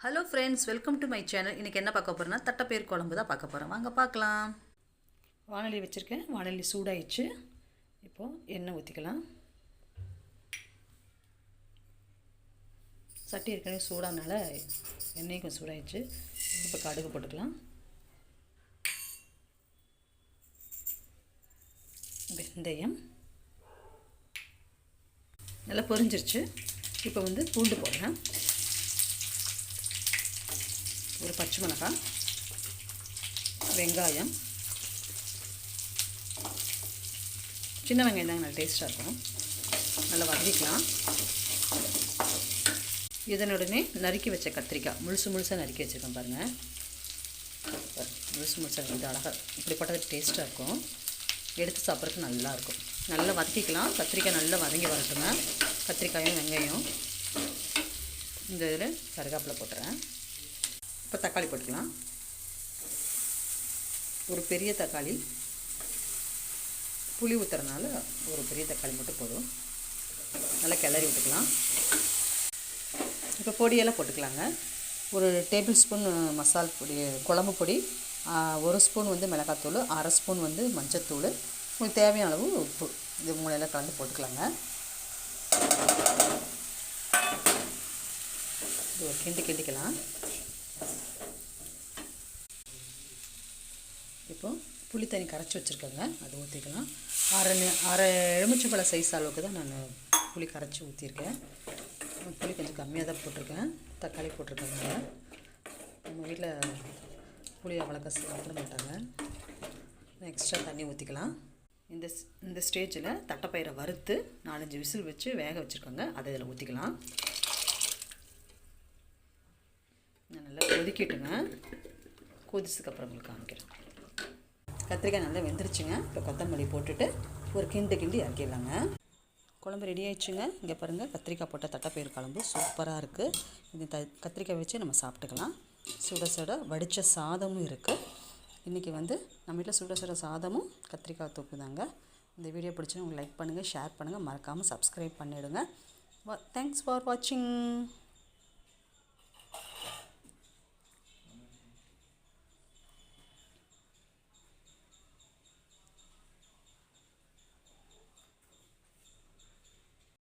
Hello friends, welcome to my channel. இன்றைக்கி என்ன பார்க்க போகிறோன்னா தட்டைப்பயிர் குழம்பு தான் பார்க்க போகிறோம். வாங்க பார்க்கலாம். வானொலி வச்சுருக்கேன். வானொலி சூடாயிடுச்சு. இப்போது எண்ணெய் ஊற்றிக்கலாம். சட்டி ஏற்கனவே சூடானால எண்ணெயும் கொஞ்சம் சூடாயிடுச்சு. இப்போ கடுகு போட்டுக்கலாம். வெந்தயம் நல்லா பொரிஞ்சிருச்சு. இப்போ பூண்டு போடுறேன். ஒரு பச்சை மிளகாய், வெங்காயம், சின்ன வெங்காயம் தாங்க நல்லா டேஸ்ட்டாக இருக்கும். நல்லா வதக்கிக்கலாம். இதனுடனே நறுக்கி வச்ச கத்திரிக்காய் முழுசாக நறுக்கி வச்சுருக்கேன் பாருங்கள். முழுசாக இது அழகாக இப்படிப்பட்டது டேஸ்ட்டாக இருக்கும். எடுத்து சாப்பிட்றதுக்கு நல்லாயிருக்கும். நல்லா வதக்கிக்கலாம். கத்திரிக்காய் நல்லா வதங்கி வரட்டுங்க. கத்திரிக்காயும் வெங்காயம். இந்த இதில் கருவேப்பிலை போட்டுறேன். இப்போ தக்காளி போட்டுக்கலாம். ஒரு பெரிய தக்காளி, புளி ஊற்றுறதுனால ஒரு பெரிய தக்காளி மட்டும் போதும். நல்லா கிளறி விட்டுக்கலாம். இப்போ பொடியெல்லாம் போட்டுக்கலாங்க. ஒரு டேபிள் ஸ்பூன் மசால் பொடி, குழம்பு பொடி, 1 ஸ்பூன் மிளகாத்தூள், 1/2 ஸ்பூன் மஞ்சத்தூள், உங்களுக்கு தேவையான அளவு உப்பு, இது 3 எல்லாம் கலந்து போட்டுக்கலாங்க. இது ஒரு கிண்டிக்கலாம். இப்போ புளி தண்ணி கரைச்சி வச்சுருக்கேங்க, அதை ஊற்றிக்கலாம். அரை எலுமிச்சம்பழ சைஸ் அளவுக்கு தான் நான் புளி கரைச்சி ஊற்றிருக்கேன். புளி கொஞ்சம் கம்மியாக தான் போட்டிருக்கேன். தக்காளி போட்டிருக்கேங்க. நம்ம வீட்டில் புளி அவ்வளோக்கா சாப்பிட மாட்டாங்க. எக்ஸ்ட்ரா தண்ணி ஊற்றிக்கலாம். இந்த ஸ்டேஜில் தட்டைப்பயிரை வறுத்து 4-5 விசில் வச்சு வேக வச்சுருக்கோங்க. அதை இதில் ஊற்றிக்கலாம். நான் நல்லா கொதிக்கிட்டுங்க. கொதிச்சதுக்கப்புறம் உங்களுக்கு காமிக்கிறேன். கத்திரிக்காய் நல்லா வெந்துருச்சுங்க. இப்போ கொத்தமல்லி போட்டுட்டு ஒரு கிண்டி இறக்கிடலாங்க. குழம்பு ரெடி ஆயிடுச்சுங்க. இங்கே பாருங்கள், கத்திரிக்காய் போட்ட தட்டைப்பயிர் குழம்பு சூப்பராக இருக்குது. இது கத்திரிக்காய் வச்சு நம்ம சாப்பிட்டுக்கலாம். சுட வடித்த சாதமும் இருக்குது. இன்றைக்கி நம்ம வீட்டில் சுட சாதமும் கத்திரிக்காய் தொக்கு தாங்க. இந்த வீடியோ பிடிச்சா உங்களுக்கு லைக் பண்ணுங்கள், ஷேர் பண்ணுங்கள், மறக்காமல் சப்ஸ்கிரைப் பண்ணிவிடுங்க. தேங்க்ஸ் ஃபார் வாட்சிங்.